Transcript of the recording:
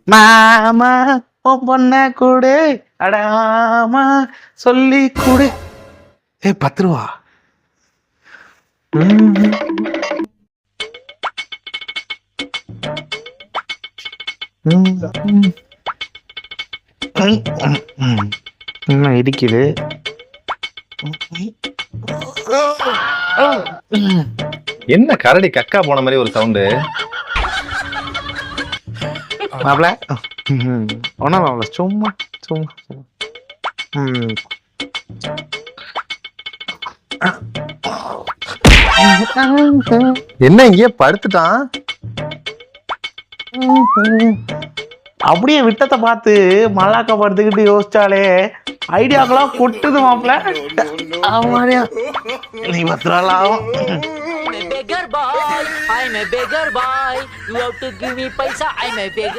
மாமா உன் பொண்ண கூடு அடாமா சொல்லி கூடு. 10 ரூபா. இன்னும் இடிக்குது. என்ன கரடி கக்கா போன மாதிரி ஒரு சவுண்டு. மாப்பிள ஒன்னா மாப்பிள சும்மா சும்மா என்ன இங்கே படுத்துட்டான்? அப்படியே விட்டத்தை பார்த்து மல்லாக்க படுத்துக்கிட்டு யோசிச்சாலே ஐடியாக்கெல்லாம் கொட்டுது மாப்பிள. ஆமாடியா நீ 10 ரூபா ஆகும். I'm a beggar boy. I'm a beggar boy. You have to give me paisa. I'm a beggar.